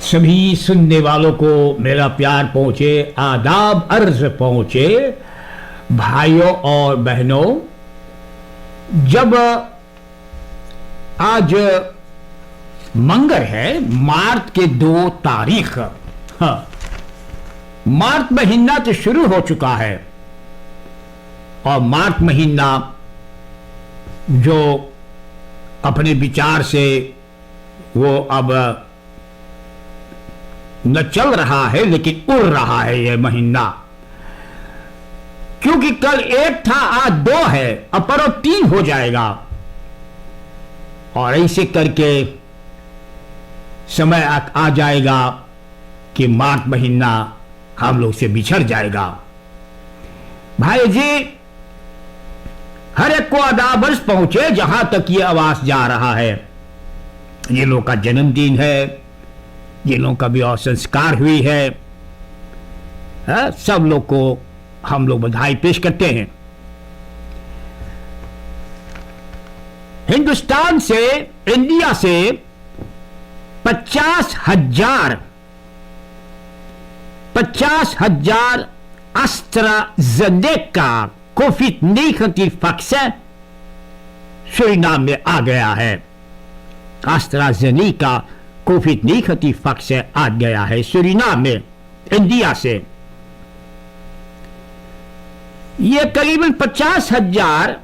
सभी सुनने वालों को मेरा प्यार पहुंचे, आदाब अर्ज पहुंचे। भाइयों और बहनों, जब आज मंगर है, मार्च के 2 तारीख। हाँ, मार्च महीना तो शुरू हो चुका है और मार्च महीना जो अपने विचार से वो अब न चल रहा है लेकिन उड़ रहा है यह महीना, क्योंकि कल 1 था, आज 2 है, अब परसों 3 हो जाएगा और ऐसे करके समय आ जाएगा कि मार्च महीना हम लोग से बिछड़ जाएगा। भाई जी, हर एक को आदाब अर्ज पहुंचे जहां तक ये आवाज जा रहा है। ये लोग का जन्मदिन है, जिन लोगों का भी और संस्कार हुई है, सब लोग को हम लोग बधाई पेश करते हैं। हिंदुस्तान से, इंडिया से 50,000 एस्ट्राजेनेका कोविड-19 वैक्सीन सूरीनाम में आ गया है। एस्ट्राजेनेका कोविड-19 वैक्सीन आ गया है सूरीनाम में, इंडिया से। ये करीबन 50,000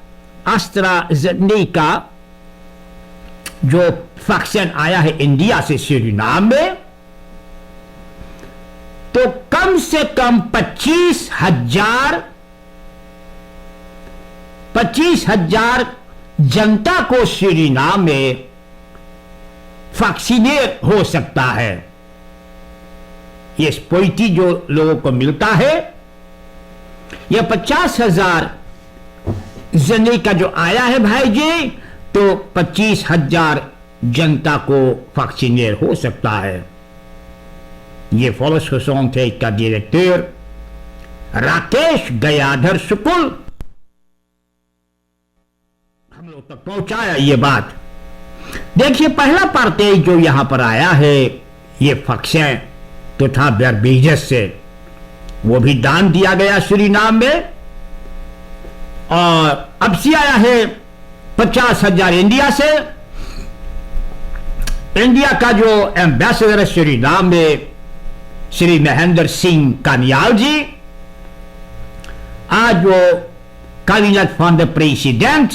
एस्ट्राजेनेका जो वैक्सीन आया है इंडिया से सूरीनाम में, तो कम से कम 25,000 जनता को सूरीनाम में वैक्सीनेट हो सकता है। ये स्पोइटी जो लोगों को मिलता है, यह 50,000 जने का जो आया है भाई जी, तो 25,000 जनता को वैक्सीनेट हो सकता है। ये फॉलोसोसोंग का डायरेक्टर राकेश गयाधर शुक्ल हम लोग तक पहुंचाया ये बात। देखिए, पहला पार्टी जो यहां पर आया है, ये वैक्सीन तो था बारबेडस से, वो भी दान दिया गया सूरीनाम में, और अब से आया है 50,000 इंडिया से। इंडिया का जो एम्बेसडर है सूरीनाम में, श्री महेंद्र सिंह कानियाल जी, आज वो कैबिनेट फॉर द प्रेसिडेंट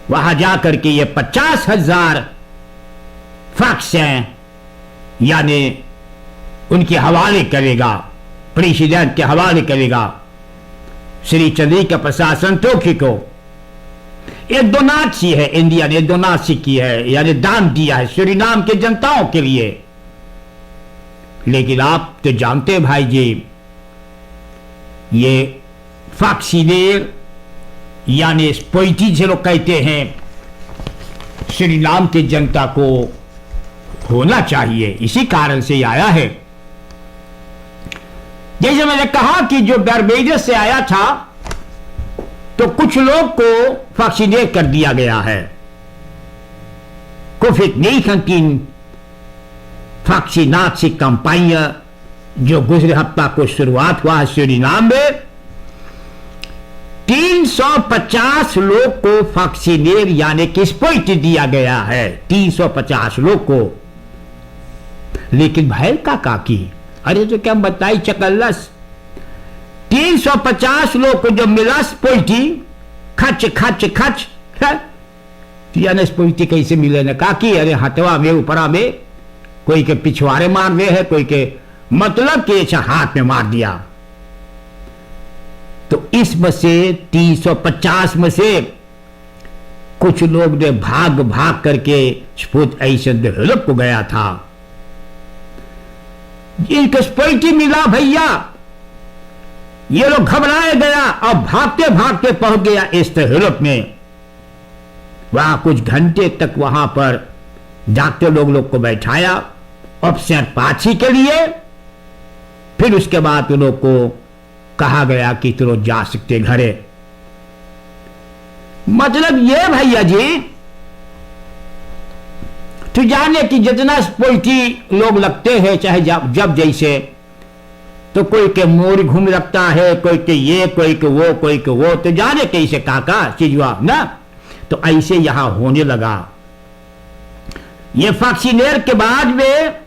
वहां जाकर के ये 50,000 वैक्सीन यानी उनके हवाले करेगा, प्रेसिडेंट के हवाले करेगा, श्री चंद्रिका प्रसाद संतोखी को। ये डोनासी है, इंडिया ने डोनासी की है, यानी दान दिया है सूरीनाम के जनताओं के लिए। लेकिन आप तो जानते हैं भाई जी, ये वैक्सीनेट यानी स्पोइटी जो लोग कहते हैं, सूरीनाम की जनता को होना चाहिए, इसी कारण से आया है। जैसे मैंने कहा कि जो बारबेडस से आया था, तो कुछ लोग को वैक्सीनेट कर दिया गया है। कोविड-19 वैक्सीनेशन कैंपेन जो गुजरे हफ्ता को शुरुआत हुआ है सूरीनाम में, 350 लोग को वैक्सीनेट यानी कि स्पोइट दिया गया है, 350 लोग को। लेकिन भाई काका की, अरे तो क्या बताई चकल्लस, 350 लोग को जो मिला स्पोइटी, खच खच खच, यानी स्पोइटी कैसे मिले न काकी? अरे हथवा में, ऊपरा में, कोई के पिछवाड़े मार दे है, कोई के मतलब कि ऐसा हाथ में मार दिया। तो इसमें से 350 में से कुछ लोग ने भाग भाग करके स्पुत ऐसे डेवलप को गया था, इनको स्पोइटी मिला भैया, ये लोग घबराए गया और भागते भागते पहुंच गया इस डेवलप में। वहां कुछ घंटे तक वहां पर डॉक्टर लोग को बैठाया ऑप्शन 5 के लिए। फिर उसके बाद उन लोग को कहा गया कि तुम लोग जा सकते घरे। मतलब ये भैया जी, तो जाने कि जितना स्पोइटी लोग लगते हैं, चाहे जब जैसे, तो कोई के मोर घूम लगता है, कोई के ये, कोई के वो, कोई के वो, तो जाने कैसे काका चिजवा ना। तो ऐसे यहां होने लगा। ये वैक्सीनेर के बाद में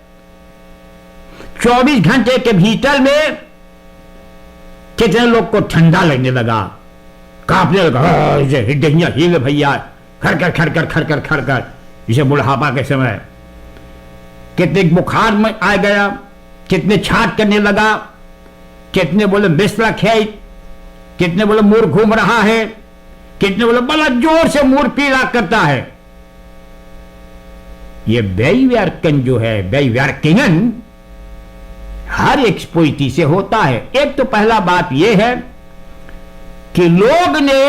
24 घंटे के भीतर में कितने लोग को ठंडा लगने लगा, कांपने लगा, हिड्डियां हिले भैया, खड़कर खड़कर खड़कर खड़कर, जैसे बुढ़ापा के समय। कितने बुखार में आ गया, कितने छाट करने लगा, कितने बोले बिस्ला खे, कितने बोले मुंह घूम रहा है, कितने बोले बड़ा जोर से मुंह पीला करता है। ये बेईवर्कन जो है, बेईवर्किंगन हर एक स्पोइटी से होता है। एक तो पहला बात यह है कि लोग ने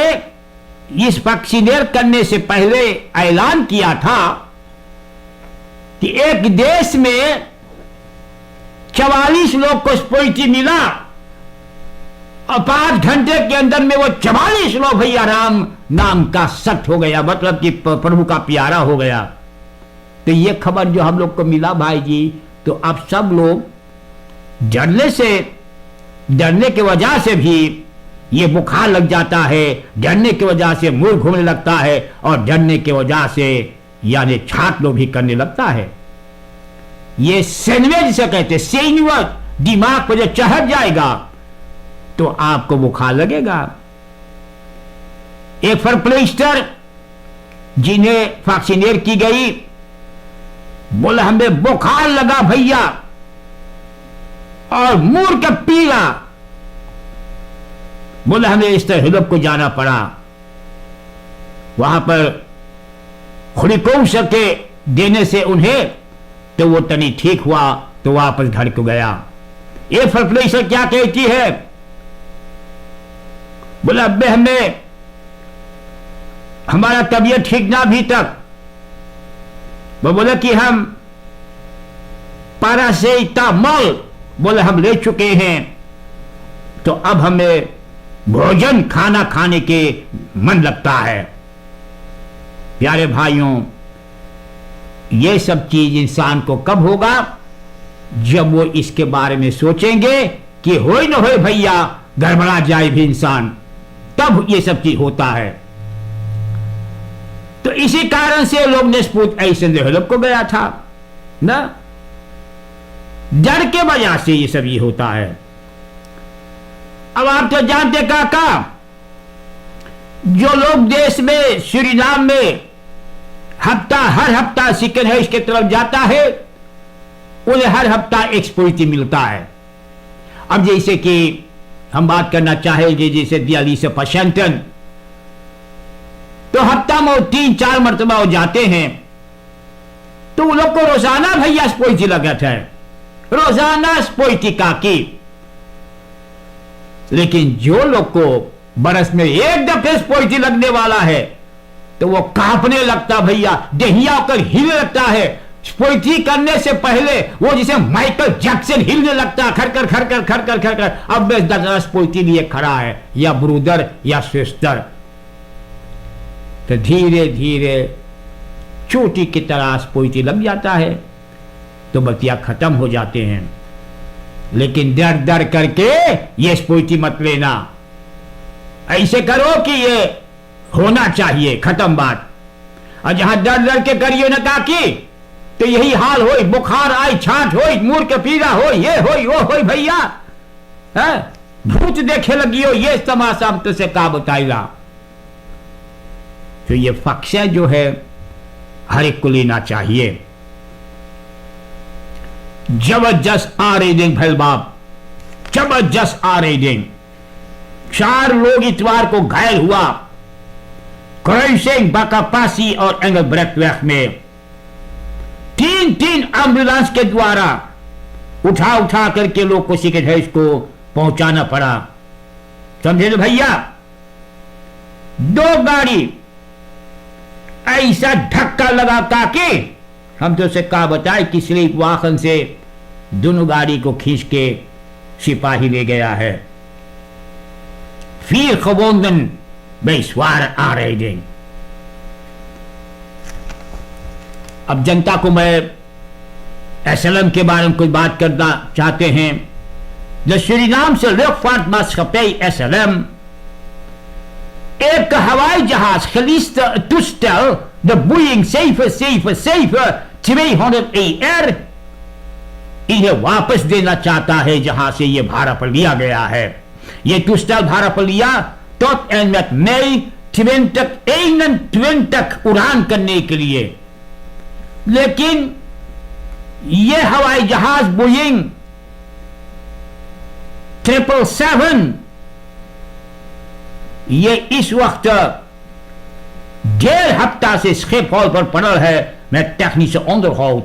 इस वैक्सीनेट करने से पहले ऐलान किया था कि एक देश में 44 लोग को स्पोइटी मिला और 5 घंटे के अंदर में वो 44 लोग भैया राम नाम का सख्त हो गया, मतलब कि प्रभु का प्यारा हो गया। तो ये खबर जो हम लोग को मिला भाई जी, तो अब सब लोग डरने की वजह से भी ये बुखार लग जाता है, डरने की वजह से मुंह घूमने लगता है, और डरने की वजह से यानी छाट लो भी करने लगता है। ये सेनवे जिसे कहते हैं, सेन्यूअर, दिमाग पर जब चढ़ जाएगा तो आपको बुखार लगेगा। एक फर्प्लेस्टर जिन्हें वैक्सीनेट की गई, बोले हमें बुखार लगा भैया और मुंह का पीला, बोले हमें इस तरह हिलप को जाना पड़ा। वहां पर खुड़ीकोश के देने से उन्हें तो वो तनी ठीक हुआ, तो वापस घर को गया। ये फर्प्लेस्टर क्या कहती है, बोले अब्बे हमें हमारा तबीयत ठीक ना भी तक, वो बोले कि हम पैरासिटामोल बोले हम ले चुके हैं, तो अब हमें भोजन खाना खाने के मन लगता है। प्यारे भाइयों, ये सब चीज इंसान को कब होगा, जब वो इसके बारे में सोचेंगे कि हो ही न हो भैया, गड़बड़ा जाए भी इंसान, तब ये सब चीज होता है। तो इसी कारण से लोग ने स्पूत ऐसे डेवलप को गया था ना, डर के वजह से ये सब ये होता है। अब आप तो जानते काका, जो लोग देश में सूरीनाम में हर हफ्ता सिकन है इसके तरफ जाता है, उन्हें हर हफ्ता एक स्पोइटी मिलता है। अब जैसे कि हम बात करना चाहेंगे जैसे दिल्ली से वाशिंगटन, तो हफ्ता में 3-4 मरतबा वो जाते हैं, तो उन लोग को रोजाना भैया स्पोइटी लगा है, रोजाना स्पोइटी काकी। लेकिन जो लोग को बरस में एक दफे स्पोइटी लगने वाला है, तो वो कांपने लगता भैया, देहिया होकर हिलने लगता है। स्पोइटी करने से पहले वो जिसे माइकल जैक्सन हिलने लगता, खड़कर खड़कर खड़कर खड़कर, अब बस स्पोइटी लिए खड़ा है, या ब्रूदर या सिस्टर। तो धीरे धीरे चोटी की तरह स्पोइटी लग जाता है, तो बतिया खत्म हो जाते हैं। लेकिन डर डर करके ये स्पोइटी मत लेना, ऐसे करो कि ये होना चाहिए, खत्म बात। और जहां डर डर के करिए ना काकी, तो यही हाल हो, बुखार आई, छाट हो, मुंह के पीला हो, ये हो वो हो भैया, भूत देखे लगी हो, ये तमाशा हम तो से का बताइला। तो ये फक्शा जो है हर एक को लेना चाहिए। जबरदस्त आ रेडिंग भैल बाप, जबरदस्त आ रेडिंग। 4 लोग इतवार को घायल हुआ क्रॉसिंग बाकापासी और एंगलब्रेक्ट में। 3 एम्बुलेंस के द्वारा उठा उठा करके लोग को सिकेट को पहुंचाना पड़ा, समझे ना भैया। 2 गाड़ी ऐसा धक्का लगा काके, हम तो उसे कहा बताए कि स्लीप वाहन से दोनों गाड़ी को खींच के सिपाही ले गया है। फिर खबोंदन बेसवार आ रहे थे। अब जनता को मैं एसएलएम के बारे में कुछ बात करना चाहते हैं। द सूरीनामse luchtvaartmaatschappij SLM, एक हवाई जहाज खलीस्त टूस्टल द बोइंग 777-200ER इन्हें वापस देना चाहता है जहां से यह भाड़ा पर लिया गया है। यह टूस्टल भाड़ा पर लिया tot en met mei 2021 उड़ान करने के लिए, लेकिन यह हवाई जहाज बोइंग 777 ये इस वक्त 1.5 हफ्ता से स्किपहॉल पर पड़ा है में technische onderhoud।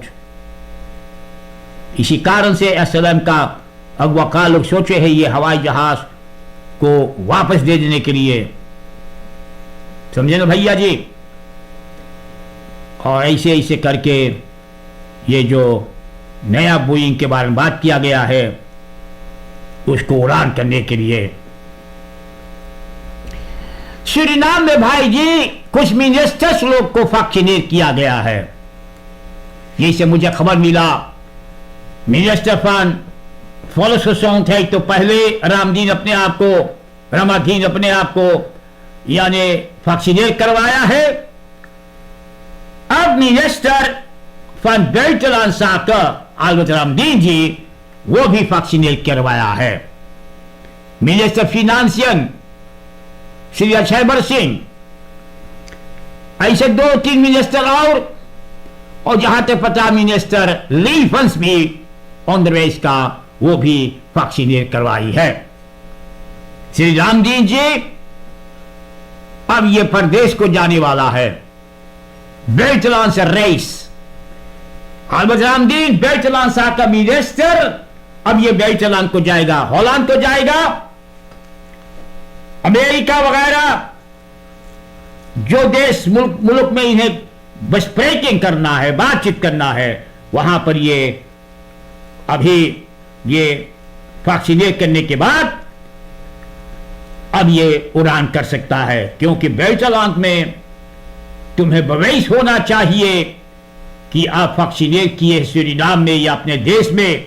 इसी कारण से एसएलएम का अगवाकार लोग सोचे हैं ये हवाई जहाज को वापस दे देने के लिए, समझे ना भैया जी। और ऐसे ऐसे करके ये जो नया बोइंग के बारे में बात किया गया है उसको उड़ान करने के लिए। सूरीनाम में भाई जी कुछ मिनिस्टर्स लोग को वैक्सीनेट किया गया है, जैसे मुझे खबर मिला। मिनिस्टर फन फॉलोसोंग थे तो पहले रामदीन अपने आप को यानी वैक्सीनेट करवाया है। अब मिनिस्टर फन बुitenland zaken Albert रामदीन जी वो भी वैक्सीनेट करवाया है। मिनिस्टर फिनांसियन श्री अक्षयबर सिंह, ऐसे 2-3 मिनिस्टर और जहां तक पता मिनिस्टर लीफंस भी ऑनरेस का वो भी वैक्सीनेट करवाई है। श्री रामदीन जी अब ये प्रदेश को जाने वाला है, बुitenland से रेस। अल्बर्ट रामदीन बुitenland का मिनिस्टर अब ये बुitenland को जाएगा, हॉलैंड को जाएगा, अमेरिका वगैरह जो देश मुल्क में इन्हें बस ब्रेकिंग करना है, बातचीत करना है, वहां पर ये अभी ये वैक्सीनेट करने के बाद अब ये उड़ान कर सकता है, क्योंकि बुitenland में तुम्हें बवेश होना चाहिए कि आप वैक्सीनेट किए सूरीनाम में या अपने देश में,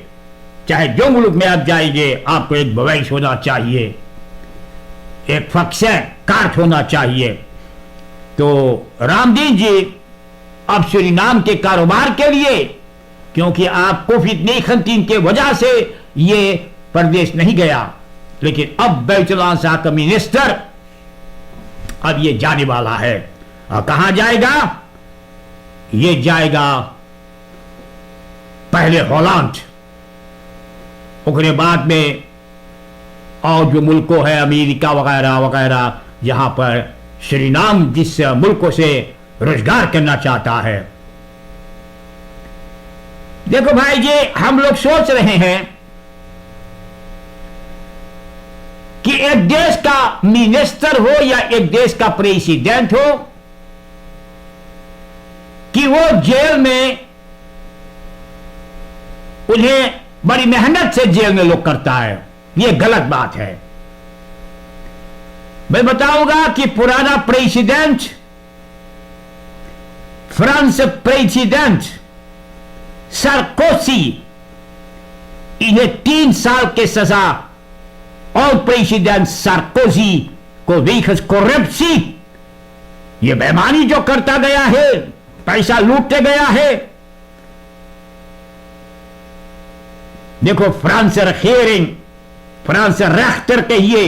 चाहे जो मुल्क में आप जाएंगे आपको एक बवेश होना चाहिए, एक वैक्सीन कार्ड होना चाहिए। तो रामदीन जी अब सूरीनाम के कारोबार के लिए, क्योंकि आप कोविड-19 के वजह से ये प्रदेश नहीं गया, लेकिन अब बुitenland का मिनिस्टर अब ये जाने वाला है। और कहां जाएगा? ये जाएगा पहले हॉलैंड, उसके बाद में और जो मुल्कों है अमेरिका वगैरह वगैरह, जहां पर सूरीनाम जिस मुल्कों से रोजगार करना चाहता है। देखो भाई जी, हम लोग सोच रहे हैं कि एक देश का मिनिस्टर हो या एक देश का प्रेसिडेंट हो कि वो जेल में उन्हें बड़ी मेहनत से जेल में लोग करता है, ये गलत बात है। मैं बताऊंगा कि पुराना प्रेसिडेंट फ्रांस प्रेसिडेंट सार्कोजी, इन्हें 3 साल के सजा, और प्रेसिडेंट सार्कोजी को wegens corruptie, ये बेईमानी जो करता गया है, पैसा लूटते गया है। देखो फ्रांस regering, फ्रांस rechter कहिए,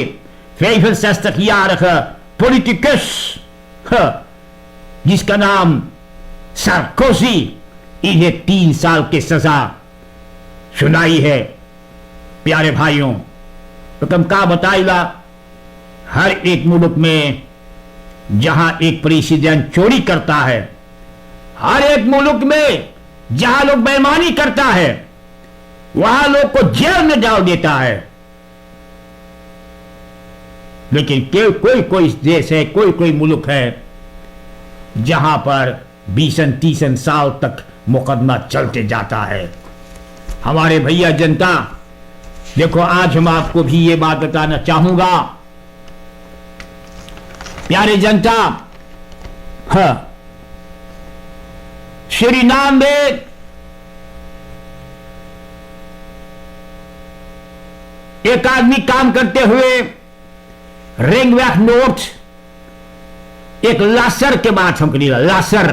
65-jarige politicus जिसका नाम सार्कोजी, इन्हें 3 साल की सजा सुनाई है। प्यारे भाइयों, तो तुम क्या बताइला, हर एक मुल्क में जहां एक प्रेसिडेंट चोरी करता है, हर एक मुल्क में जहां लोग बेईमानी करता है, वहां लोग को जेल में डाल देता है। लेकिन कोई देश है, कोई मुल्क है जहां पर 20-30 साल तक मुकदमा चलते जाता है। हमारे भैया जनता, देखो आज हम आपको भी ये बात बताना चाहूंगा, प्यारे जनता, सूरीनाम में एक आदमी काम करते हुए रिंगवेक नोट एक लासर के बाद हम करिएगा लासर।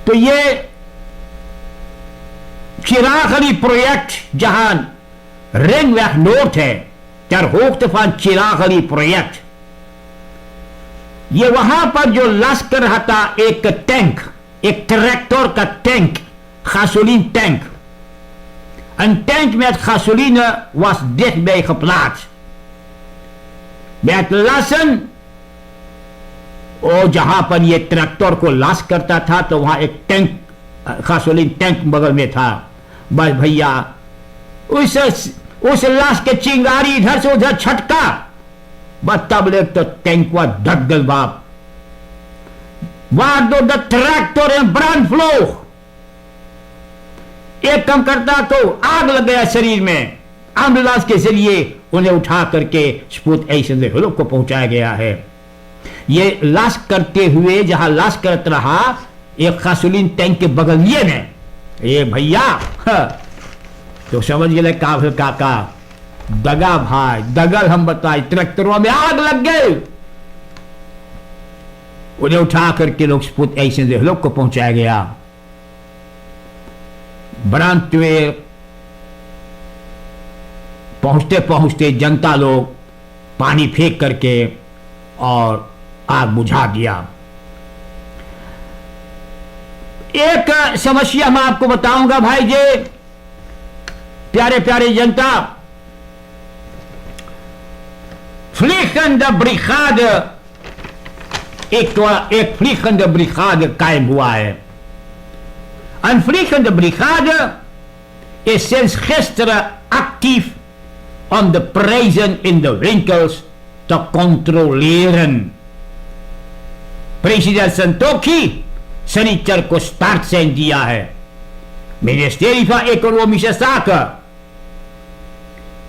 तो ये चिराग अली प्रोजेक्ट जहां रिंगवेक नोट है ter hoogte van चिराग अली प्रोजेक्ट, ये वहां पर जो लश्कर रहा था एक टैंक, एक ट्रैक्टर का tank, gasoline tank. Een tank met gasoline was dichtbij geplaatst. Met lassen, और जहां पर ये ट्रैक्टर को लाश करता था तो वहां एक टैंक, गासोलीन टैंक बगल में था। बस भैया उस लाश के चिंगारी इधर से उधर छटका, बस तब ले तो टैंक हुआ ढक गल बाप। waardoor de tractor in brand vloog। एक कम करता तो आग लग गया शरीर में। एम्बुलेंस के जरिए उन्हें उठा करके स्पूत ऐसे लोग को पहुंचाया गया है। ये लाश करते हुए जहां लाश करत रहा एक गासोलीन टैंक के बगल में, ये भैया तो समझ गए काका दगा भाई दगल हम बताए, ट्रैक्टरों में आग लग गई। उन्हें उठा करके लोग स्पूत ऐसे लोग को पहुंचाया गया। ब्रांडवेयर पहुंचते पहुंचते जनता लोग पानी फेंक करके और आग बुझा दिया। एक समस्या मैं आपको बताऊंगा भाई जी, प्यारे प्यारे जनता, vliegende brigade, एक vliegende brigade कायम हुआ है। Een vliegende brigade is sinds gisteren actief om de prijzen in de winkels te controleren. President Santokhi शनिचर को स्टार्ट सेंड दिया है। Ministerie van Economische Zaken,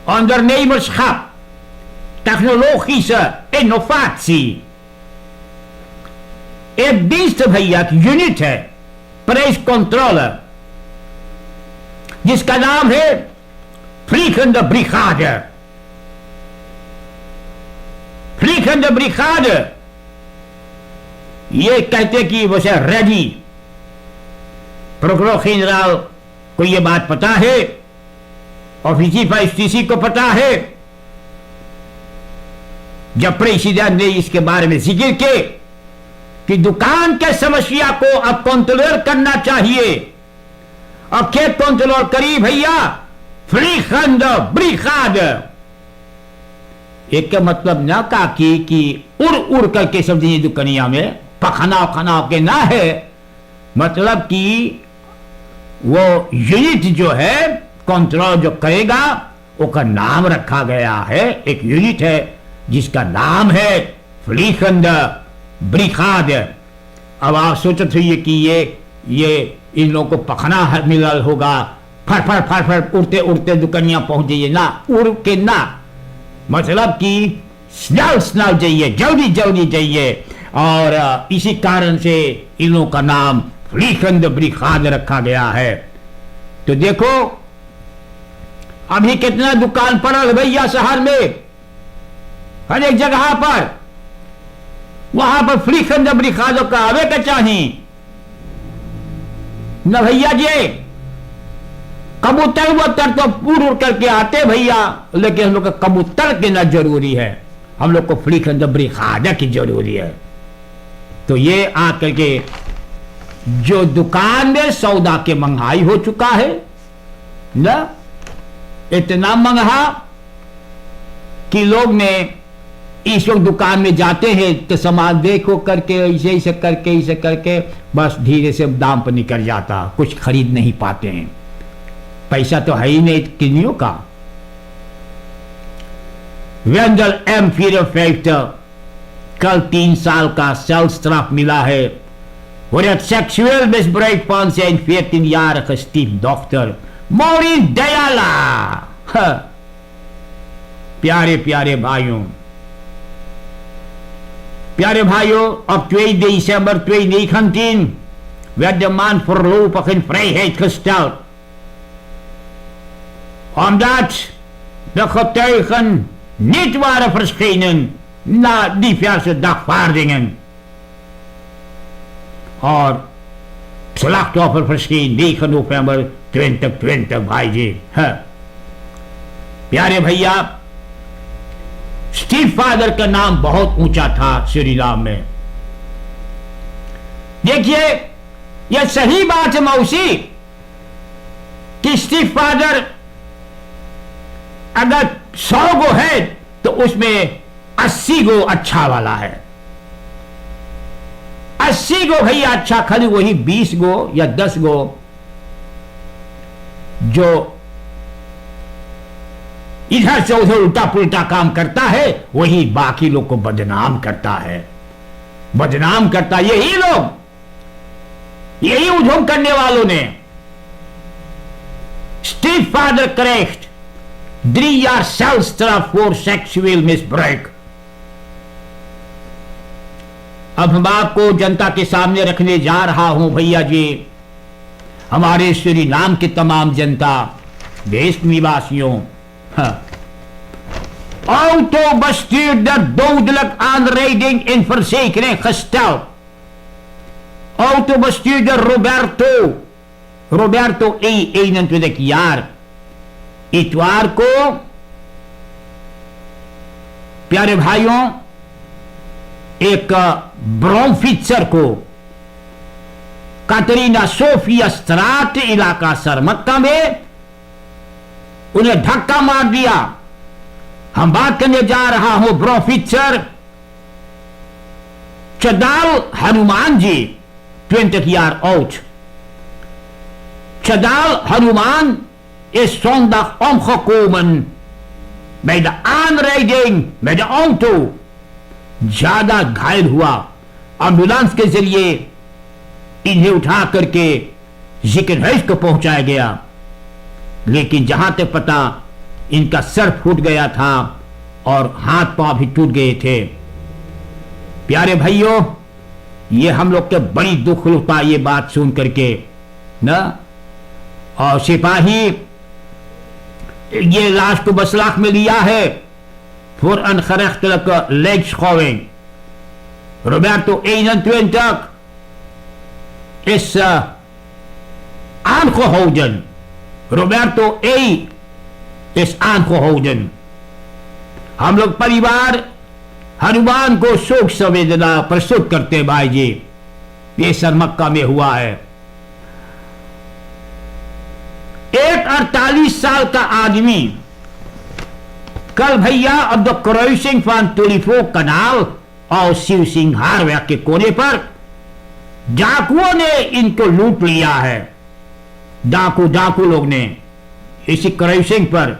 ondernemerschap, technologische innovatie, एक dienst भैया की यूनिट है प्राइस कंट्रोल, जिसका नाम है vliegende brigade। vliegende brigade ये कहते कि वैसे रेडी। प्रोकुलर जनरल को ये बात पता है, ऑफिसर एसटीसी को पता है। जब प्रेसिडेंट ने इसके बारे में जिक्र किया कि दुकान के समस्या को अब कंट्रोल करना चाहिए, और क्या कंट्रोल करी भैया, vliegende brigade। एक का मतलब ना का कि उड़ उड़ करके समझिए दुकानिया में पखना खना के ना है, मतलब कि वो यूनिट जो है कंट्रोल जो करेगा उसका नाम रखा गया है, एक यूनिट है जिसका नाम है vliegende brigade। अब आप सोचते हुए कि ये इन लोगों को पखना मिला होगा, फर फर फर फर उड़ते उड़ते दुकानिया पहुंच जाइए ना, उड़ के ना, मतलब कि स्नल स्नल जाइए, जल्दी जल्दी जाइए। और इसी कारण से इन लोगों का नाम vliegende brigade रखा गया है। तो देखो अभी कितना दुकान पड़ा है भैया शहर में, हर एक जगह पर, वहां पर vliegende brigade का आवे का चाहिए न भैया जी। कबूतर वबूतर तो उड़ उड़ करके आते भैया, लेकिन हम लोग का कबूतर के ना जरूरी है, हम लोग को vliegende brigade की जरूरी है। तो ये आकर के जो दुकान में सौदा के महंगाई हो चुका है ना, इतना महंगा कि लोग ने इस वक्त दुकान में जाते हैं तो सामान देखो करके ऐसे करके बस धीरे से दाम पर निकल जाता, कुछ खरीद नहीं पाते हैं, पैसा तो है ही नहीं किनियों का। वेंडल M54 कल 3 साल का celstraf मिला है voor het seksueel misbruik van zijn 14-jarige stiefdochter Maureen Dayala। प्यारे प्यारे भाइयों, अब 2 december 2019 werd de man voorlopig in vrijheid gesteld. Omdat de getuigen niet waren verschenen na diverse dagvaardingen. और slachtoffer verscheen 9 november 2020 भाई जी। प्यारे भैया, स्टीव फादर का नाम बहुत ऊंचा था सूरीनाम में। देखिए, यह सही बात है मौसी कि स्टीव फादर अगर 100 गो है तो उसमें 80 गो अच्छा वाला है। 80 गो भैया अच्छा, खाली वही 20 गो या 10 गो जो इधर से उधर उल्टा पुल्टा काम करता है, वही बाकी लोग को बदनाम करता है। बदनाम करता यही लोग, यही उधम करने वालों ने। Steve father correct 3 jaar celstraf voor seksueel misbruik। अब हम आपको जनता के सामने रखने जा रहा हूं भैया जी, हमारे सूरीनाम की तमाम जनता, देश निवासियों। Auto bestuurder dodelijk aanrijding in verzekering gesteld। Autobestuurder Roberto E, 21 jaar, इतवार को प्यारे भाइयों एक ब्रोमफिट्सर को कातरीना सोफिया स्ट्राट इलाका सरमक्का में उन्हें धक्का मार दिया। हम बात करने जा रहा हूं ब्रोमफिट्सर चदाल Hanuman ji, 20 jaar oud। Chadal Hanuman is zondag omgekomen bij de aanrijding met de auto, ज्यादा घायल हुआ। एम्बुलेंस के जरिए इन्हें उठा करके जिक्र को पहुंचाया गया, लेकिन जहां तक पता इनका सर फूट गया था और हाथ पांव भी टूट गए थे। प्यारे भाइयों, ये हम लोग के बड़ी दुख हुआ ये बात सुन करके ना। और सिपाही ये लाश को बसलाख में लिया है voor een gerechtelijke lijkschouwing। Roberto 21 is aangehouden। Roberto E is aangehouden। हम लोग परिवार हनुमान को शोक संवेदना प्रस्तुत करते भाई जी। ये सरमक्का में हुआ है। एक 48 साल का आदमी कल भैया अब द क्रॉसिंग फ्रॉम टोलीफो कनाल और शिव सिंहारव्या के कोने पर डाकुओं ने इनको लूट लिया है। डाकू लोग ने इसी क्रॉसिंग पर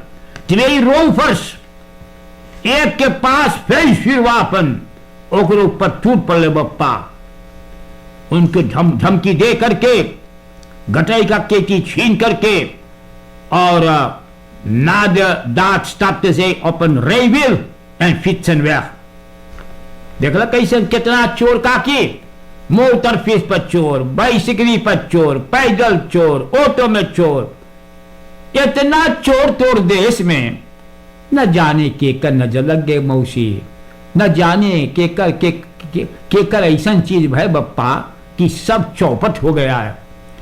2 rovers, एक के पास फेंसवापन ओकरे ऊपर टूट पड़े बप्पा। उनको धमकी दे करके गटाई का केटी छीन करके और na de daad stapte zij op een rijwiel en fietsen weg। देख लो कैसे कितना चोर काकी, मोटरफिस पर चोर, बाइसिकली पर चोर, पैदल चोर, ऑटो में चोर, इतना चोर तोड़ देश में। न जाने के कर नजर लग गए मौसी, न जाने के कर ऐसा चीज भाई बप्पा कि सब चौपट हो गया है।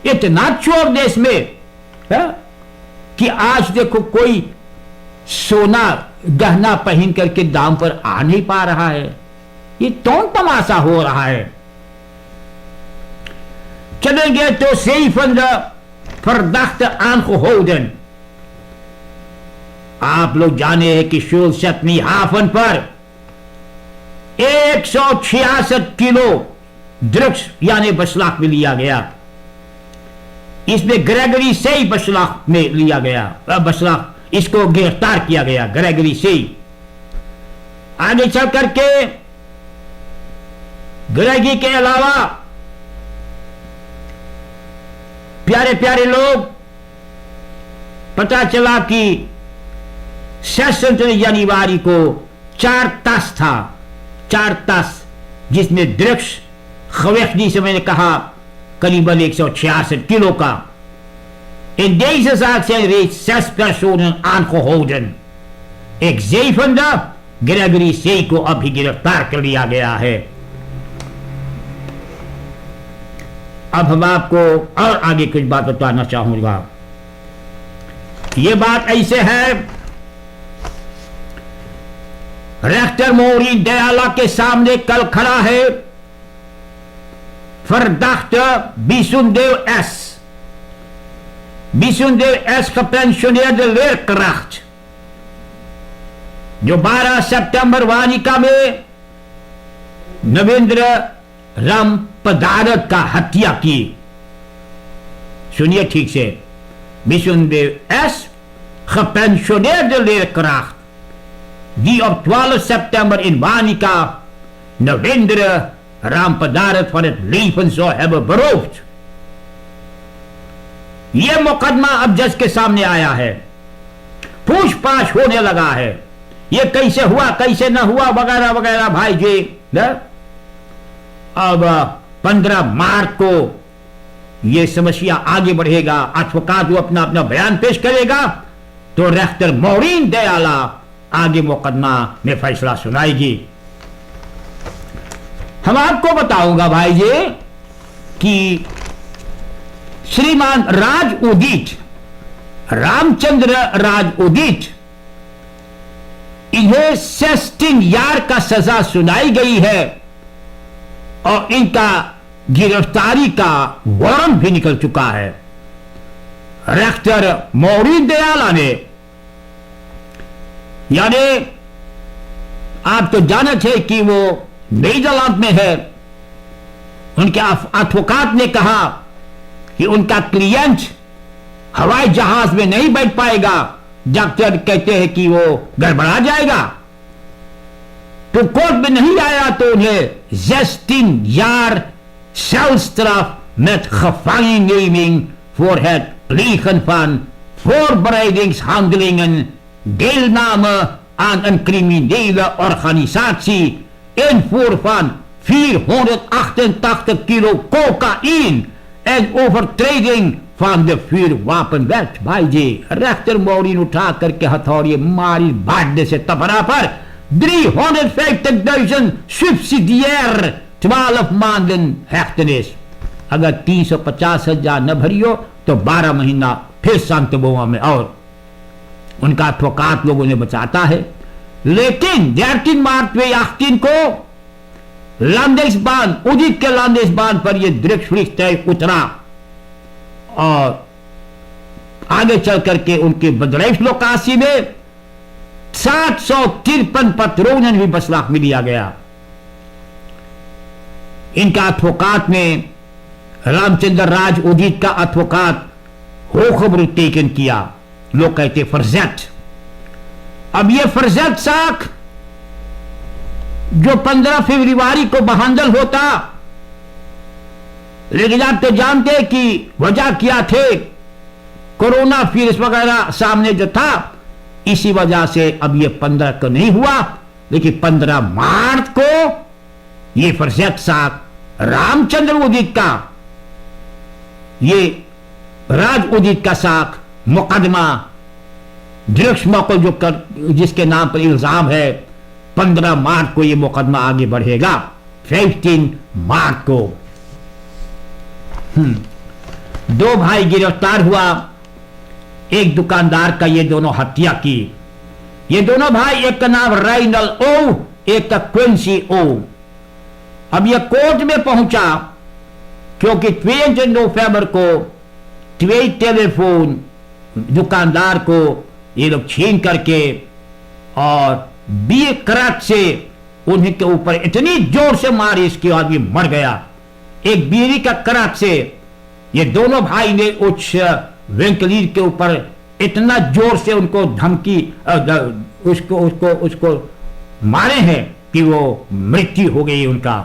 इतना चोर देश में है कि आज देखो कोई सोना गहना पहन करके दाम पर आ नहीं पा रहा है। ये कौन तमाशा हो रहा है। चलेंगे तो 7 verdachte aangehouden। आप लोग जाने हैं कि शुलशतनी हाफन पर 166 किलो ड्रग्स यानी बसलाख में लिया गया। इसमें ग्रेगरी से ही बसलाख में लिया गया, बसलाख इसको गिरफ्तार किया गया ग्रेगरी से ही। आगे चल करके ग्रेगी के अलावा प्यारे प्यारे लोग पता चला कि 26 जनवरी को 4 तास था, 4 तास जिसमें ड्रग्स खवेखनी से मैंने कहा करीबन 166 किलो का. In deze zaak zijn reeds 6 personen aangehouden. एक zevende ग्रेगरी से को अभी गिरफ्तार कर लिया गया है. अब हम आपको और आगे कुछ बात बताना चाहूंगा. ये बात ऐसे है, रेक्टर मोरी दयाला के सामने कल खड़ा है verdachte Bisondew S. Bisondew S, gepensioneerde leerkracht, जो 12 सितंबर वानिका में नवेंद्र राम पदारत का हत्या की. सुनिए ठीक से, Bisondew S, gepensioneerde leerkracht, die op 12 september in Wanica Navendra Rampadarat van het leven zou hebben beroofd. यह मुकदमा अब जज के सामने आया है. पूछताछ होने लगा है. यह कैसे हुआ, कैसे न हुआ, वगैरह वगैरह. भाई जी, अब 15 मार्च को यह समस्या आगे बढ़ेगा. एडवोकेट वो अपना अपना बयान पेश करेगा तो रेक्टर मोरीन दयाला आगे मुकदमा में फैसला सुनाएगी. हम आपको बताऊंगा भाई जी कि श्रीमान राज उदित, रामचंद्र राज उदित, इन्हें 16 यार का सजा सुनाई गई है और इनका गिरफ्तारी का वारंट भी निकल चुका है. रेक्टर मोरीन दयाला ने, यानी आप तो जानते हैं कि वो नीदरलैंड में है. उनके एडवोकेट ने कहा कि उनका क्लिएंट हवाई जहाज में नहीं बैठ पाएगा. डॉक्टर कहते हैं कि वो गड़बड़ा जाएगा. तो कोर्ट में नहीं आया तो उन्हें 16 jaar celstraf met gevangenneming voor het plegen van voorbereidingshandelingen, deelname aan een criminele organisatie, invoer van 488 kilo cocaïne en overtreding van de vuurwapenwet. भाई जी, रेक्टर मोरीन उठा करके हथौड़ी मारी बाढ़ने से तबरा पर 350.000 subsidiair 12 maanden hechtenis. अगर 350,000 न भरी हो तो 12 महीना फिर सांतबोआ में. और उनका एडवोकेट लोगों ने बचाता है. लेकिन 13 मार्च में 18 को लैंडेसबान, उदित के लैंडेसबान पर यह दृक्ष उतरा और आगे चल करके उनके बदरेश लोकासी में 753 पत्रों भी बसलाक में लिया गया. इनका एडवोकेट ने, रामचंद्र राज उदित का एडवोकेट हो खबर टेकन किया. लोग कहते फर्जत. अब यह फर्जत साख जो 15 फरवरी को बहांदल होता, लेकिन आप तो जानते हैं कि वजह क्या थे, कोरोना वायरस वगैरह सामने जो था, इसी वजह से अब यह 15 को नहीं हुआ. लेकिन 15 मार्च को यह फर्जत साख रामचंद्र उदित का, ये राज उदित का साख मुकदमा दृक्ष्मा को जो जिसके नाम पर इल्जाम है, 15 मार्च को यह मुकदमा आगे बढ़ेगा. 15 मार्च को 2 भाई गिरफ्तार हुआ. एक दुकानदार का ये दोनों हत्या की. ये दोनों भाई, एक का नाम राइनल ओ, एक का क्विंसी ओ. अब यह कोर्ट में पहुंचा क्योंकि 20 नवंबर को 2 टेलीफोन दुकानदार को ये लोग छीन करके और 20 करट से उन्हीं के ऊपर इतनी जोर से मारी इसकी आदमी मर गया. एक बीड़ी का करट से ये दोनों भाई ने उस वेंकलीर के ऊपर इतना जोर से उनको धमकी उसको मारे हैं कि वो मृत्यु हो गई उनका.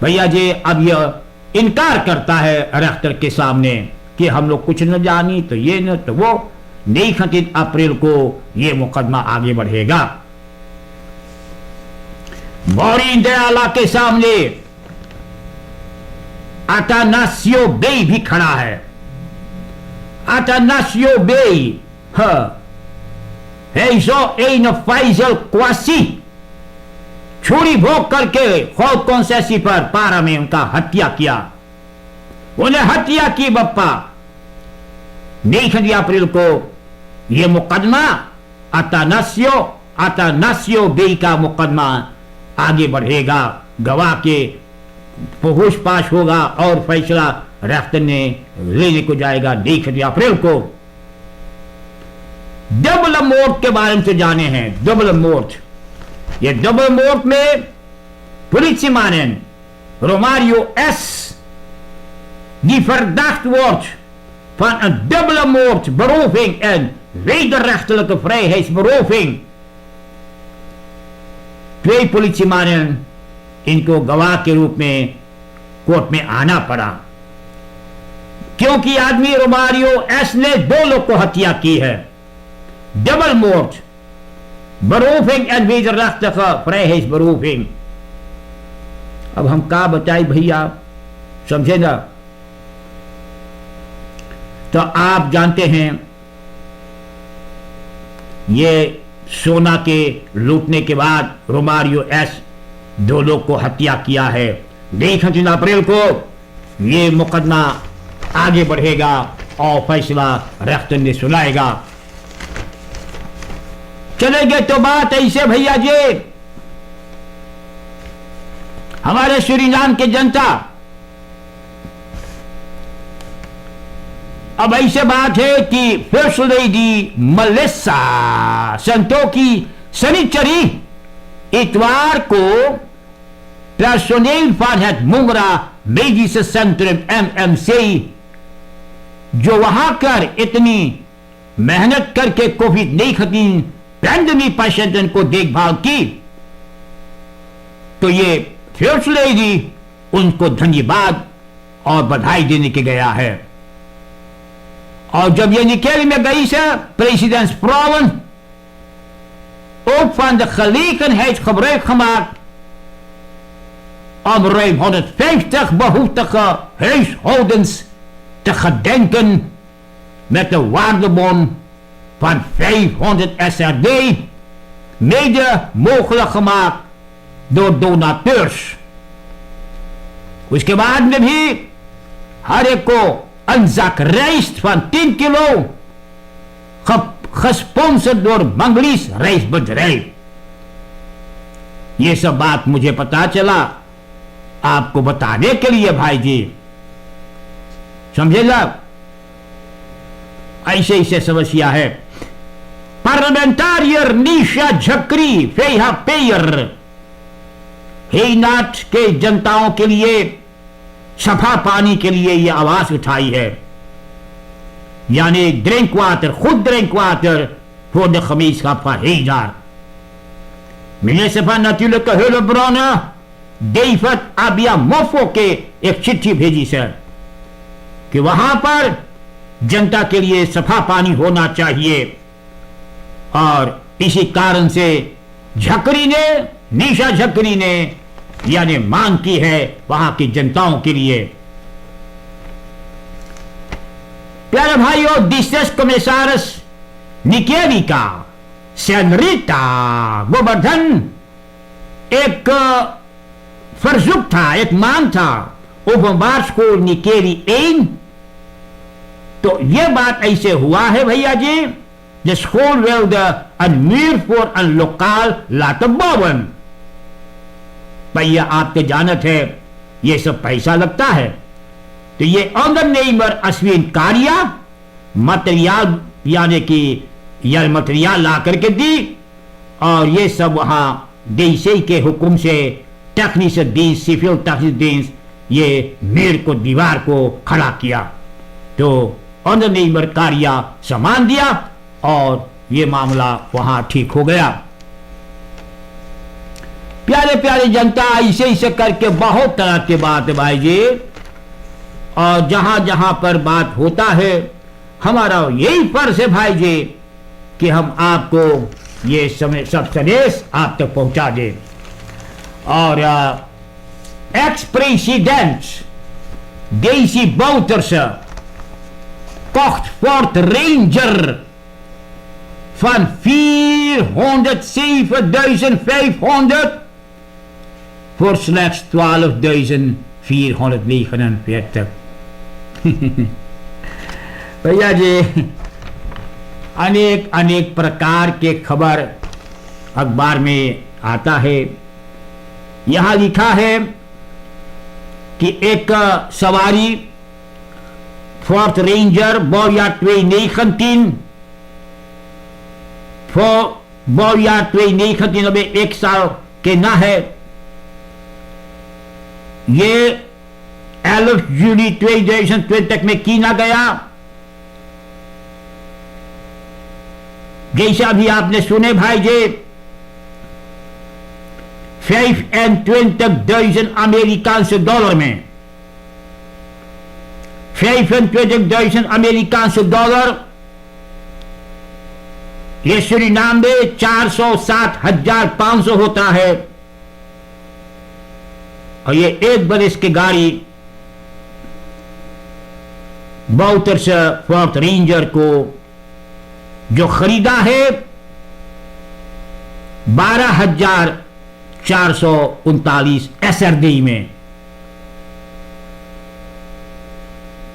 भैया जी, अब यह इनकार करता है रेक्टर के सामने कि हम लोग कुछ न जानी, तो ये न तो वो. 9 अप्रैल को यह मुकदमा आगे बढ़ेगा. मोरीन दयाला के सामने अतानासियो बेई भी खड़ा है। अतानासियो बेई ऐसो एन फैजल क्वासी छुरी भोग करके खौद कौनसेसी पर पारा में उनका हत्या किया। उन्हें हत्या की बप्पा। 9 अप्रैल को यह मुकदमा अतानासियो बेई का मुकदमा आगे बढ़ेगा। गवाह के पहुंच पास होगा और फैसला रफ्तार ने लेने को जाएगा 9 अप्रैल को। डबल मोर्ट के बारे में तो जाने हैं। डबल मोर्ट, ये डबल मोर्ट में Polizeimannen Romario S. die verdacht wordt van een dubbele moord, beroving en wederrechtelijke vrijheidsberoving. 2 politiemannen इनको गवाह के रूप में कोर्ट में आना पड़ा, क्योंकि आदमी रोमारियो एस ने 2 लोग को हत्या की है। डबल मोर्ट, beroving en wederrechtelijke vrijheidsberoving। अब हम क्या बताए भैया, समझे ना? तो आप जानते हैं ये सोना के लूटने के बाद रोमारियो एस 2 लोग को हत्या किया है। 9 अप्रैल को ये मुकदमा आगे बढ़ेगा और फैसला रफ्तार ने सुनाएगा। चलेंगे तो बात ऐसे भैया जी, हमारे सूरीनाम के जनता, अब ऐसे बात है कि फर्स्ट लेडी मेलिसा संतोकी शनिचरी इतवार को personeel van het Mungra Medische Centrum MMC, जो वहां कर इतनी मेहनत करके कोविड-19 पैंडेमिक पेशेंट को देखभाल की, तो ये फर्स्ट लेडी उनको धन्यवाद और बधाई देने के गया है। और जब ये निकेल में गई से presidentsvrouwen ook van de gelegenheid gebruik gemaakt om ruim 150 behoeftige huishoudens te gedenken met een waardebon van 500 SRD, mede mogelijk gemaakt door donateurs। उसके बाद में भी हर एक को een zak rijst van 10 kilo gesponsord door Manglies rijstbedrijf। ये सब बात मुझे पता चला आपको बताने के लिए भाई जी, समझेगा? ऐसे ऐसे समस्या है। पार्लियामेंटारियर निशा झकरी फेहा पेयर हेनाट के जनताओं के लिए सफा पानी के लिए यह आवाज उठाई है, यानी ड्रिंक वाटर, खुद drink water voor de gemeenschap van Henar। Minister van Natuurlijke Hulpbronnen David Abiamofo के एक चिट्ठी भेजी सर कि वहां पर जनता के लिए सफा पानी होना चाहिए, और इसी कारण से झकरी ने, निशा झकरी ने यानी मांग की है वहां की जनताओं के लिए। प्यारे भाइयों, डिस्ट्रिक्ट कमिश्नर निकेविका सेनरिटा गोवर्धन एक verzoek था, एक मांग था openbaar school Nikeri 1। तो यह बात ऐसे हुआ है भैया जी, de school wilde een muur voor een lokaal laten bouwen। भैया आप तो जानत है ये सब पैसा लगता है, तो ये ondernemer अश्विन कारिया मटेरियल यानी कि यह मटेरियल ला करके दी, और ये सब वहां डीसी के हुक्म से technical dienst, civil technical dienst ये मीर को, दीवार को खड़ा किया। तो ondernemer कारिया सामान दिया और ये मामला वहां ठीक हो गया। प्यारे प्यारे जनता, ऐसे ऐसे करके बहुत तरह की बात है भाई जी, और जहां जहां पर बात होता है हमारा यही फर्ज है भाई जी कि हम आपको ये समय सब संदेश आप तक पहुंचा दें। और ex president Deze Bouterse kocht Ford Ranger van 407.500 voor slechts 12.449. भैया जी, अनेक अनेक प्रकार के खबर अखबार में आता है। यहां लिखा है कि एक सवारी फोर्थ रेंजर बौjaar 2019 बौjaar 2019 अभी 1 साल के ना है, ये 11 जून 2020 तक में कीना गया। जैसा भी आपने सुने भाई जी, 25.000 Amerikaanse dollar में 25.000 Amerikaanse dollar, ये सूरीनाम में 407,500 होता है। और ये 1 बरस की गाड़ी बाउटर्स फोर्थ रेंजर को जो खरीदा है 12,439 SRD में।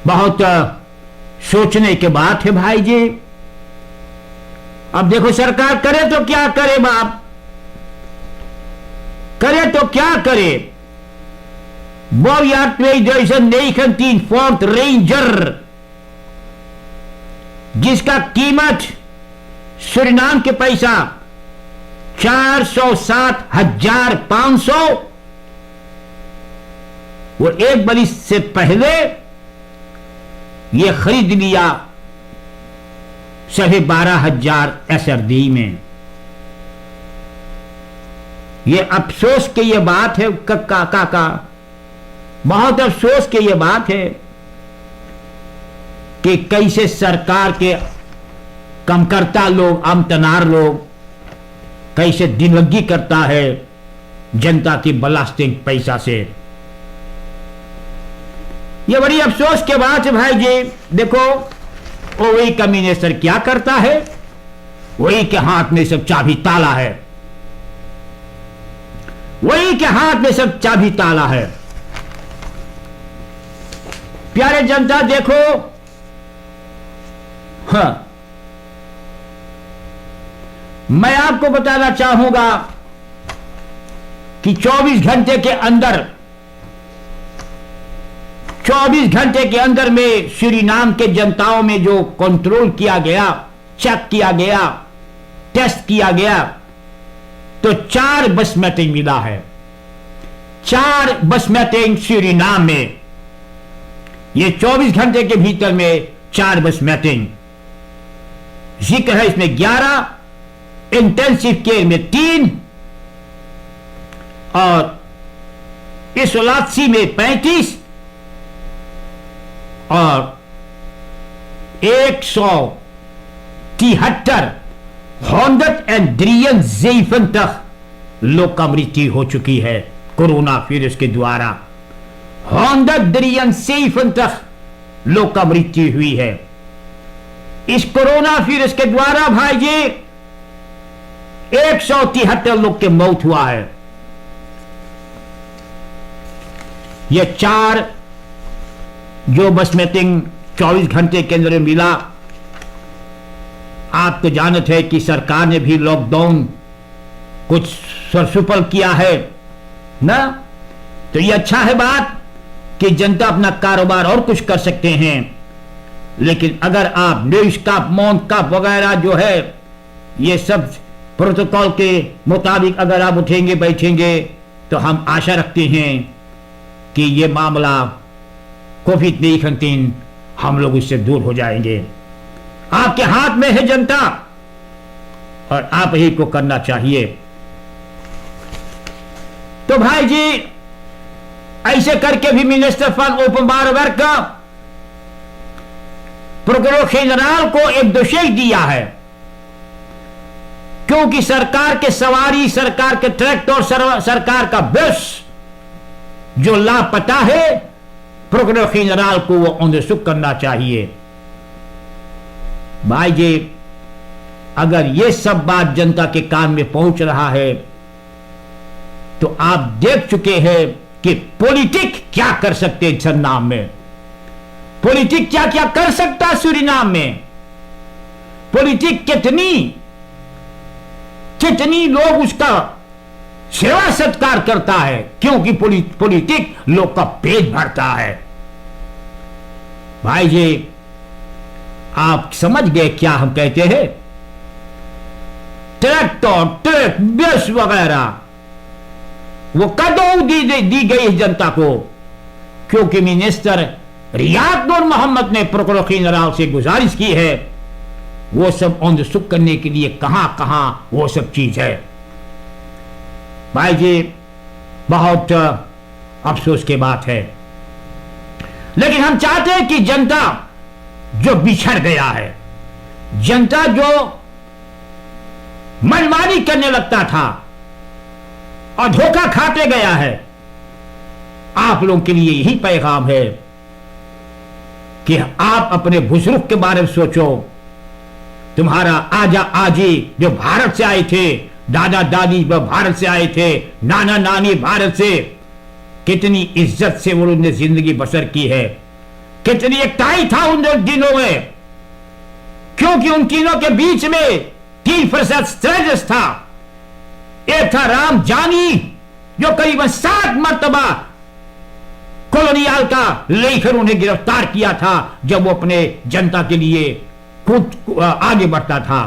बहुत सोचने की बात है भाई जी। अब देखो सरकार करे तो क्या करे बाप, करे तो क्या करे। बौjaar 2019 फोर्थ रेंजर जिसका कीमत सूरीनाम के पैसा 407,500, वो 1 बरस से पहले ये खरीद लिया 12,500 SRD में। ये अफसोस की ये बात है काका, बहुत अफसोस की ये बात है कि कैसे सरकार के कमकर्ता लोग, आमतनार लोग कैसे दिनलगी करता है जनता की ब्लास्टिंग पैसा से। ये बड़ी अफसोस की बात है भाई जी। देखो वही कम्युनिस्टर क्या करता है, वही के हाथ में सब चाबी ताला है, वही के हाथ में सब चाबी ताला है। प्यारे जनता देखो, हाँ, मैं आपको बताना चाहूंगा कि 24 घंटे के अंदर में सूरीनाम के जनताओं में जो कंट्रोल किया गया, चेक किया गया, टेस्ट किया गया, तो 4 बसमैटिंग मिला है। 4 बसमैटिंग सूरीनाम में, ये 24 घंटे के भीतर में 4 बसमैटिंग। जिक्र है इसमें 11, इंटेंसिव केयर में 3 और इसोलासी में 35 और 173 तक लोग का मृत्यु हो चुकी है कोरोना वायरस के द्वारा। 173 तक लोग का मृत्यु हुई है इस कोरोना वायरस के द्वारा भाई जी। 173 लोग के मौत हुआ है। ये 4 जो बसमैटिंग 24 घंटे के अंदर मिला। आप तो जानते हैं कि सरकार ने भी लॉकडाउन कुछ सरसुपल किया है ना, तो ये अच्छा है बात कि जनता अपना कारोबार और कुछ कर सकते हैं। लेकिन अगर आप न्यूज काप, माउंट काप वगैरह जो है, ये सब प्रोटोकॉल के मुताबिक अगर आप उठेंगे बैठेंगे, तो हम आशा रखते हैं कि ये मामला कोविड-19 हम लोग इससे दूर हो जाएंगे। आपके हाथ में है जनता और आप ही को करना चाहिए। तो भाई जी ऐसे करके भी मिनिस्टर फॉर ओपनबार वर्क प्रोकुरर जनरल को एक दोषी दिया है, क्योंकि सरकार के सवारी, सरकार के ट्रैक्टर, सरकार का बस जो लापता है, प्रोकुलर जनरल को वो अंडरस्टैंड करना चाहिए। भाई जी, अगर ये सब बात जनता के कान में पहुंच रहा है तो आप देख चुके हैं कि पॉलिटिक क्या कर सकते हैं सूरीनाम में। पॉलिटिक क्या क्या कर सकता है सूरीनाम में। पॉलिटिक कितनी लोग उसका सेवा सत्कार करता है, क्योंकि पॉलिटिक लोग का पेट भरता है। भाई जी, आप समझ गए क्या हम कहते हैं। ट्रक बस वगैरह वो कदों दी गई जनता को, क्योंकि मिनिस्टर रियाद नूर मोहम्मद ने प्रोकुलर जनरल से गुजारिश की है वो सब अंडरस्टैंड करने के लिए कहां कहां वो सब चीज है। भाई जी, बहुत अफसोस की बात है, लेकिन हम चाहते हैं कि जनता जो बिछड़ गया है, जनता जो मनमानी करने लगता था और धोखा खाते गया है, आप लोगों के लिए यही पैगाम है कि आप अपने बुजुर्ग के बारे में सोचो। तुम्हारा आजा आजी जो भारत से आए थे, दादा दादी वो भारत से आए थे, नाना नानी भारत से, कितनी इज्जत से उन्होंने जिंदगी बसर की है, कितनी एकताई था उन दिनों में, क्योंकि उन तीनों के बीच में 3% स्ट्रेटस था। एक था राम जानी जो करीबन 7 मरतबा कॉलोनियल का लेकर उन्हें गिरफ्तार किया था जब वो अपने जनता के लिए खुद आगे बढ़ता था।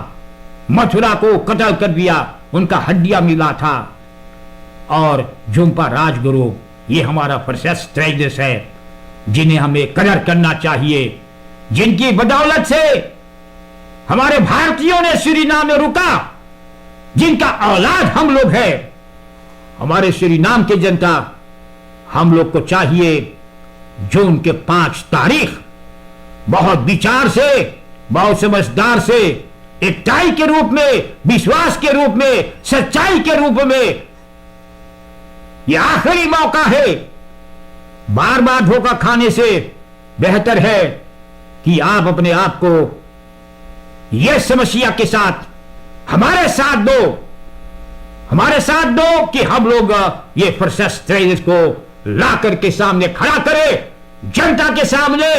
मथुरा को कत्ल कर दिया, उनका हड्डियां मिला था। और झुम्पा राजगुरु, ये हमारा फर्स्ट स्ट्रेटस है जिन्हें हमें कदर करना चाहिए, जिनकी बदौलत से हमारे भारतीयों ने सूरीनाम में रुका, जिनका औलाद हम लोग हैं। हमारे सूरीनाम की जनता, हम लोग को चाहिए जून के 5 तारीख बहुत विचार से, बहुत समझदार से, एकताई के रूप में, विश्वास के रूप में, सच्चाई के रूप में, यह आखिरी मौका है। बार बार धोखा खाने से बेहतर है कि आप अपने आप को यह समस्या के साथ हमारे साथ दो कि हम लोग ये फर्स्ट को ला करके सामने खड़ा करें जनता के सामने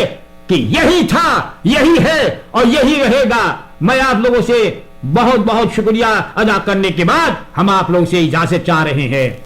कि यही था, यही है और यही रहेगा। मैं आप लोगों से बहुत बहुत शुक्रिया अदा करने के बाद हम आप लोगों से इजाजत चाह रहे हैं।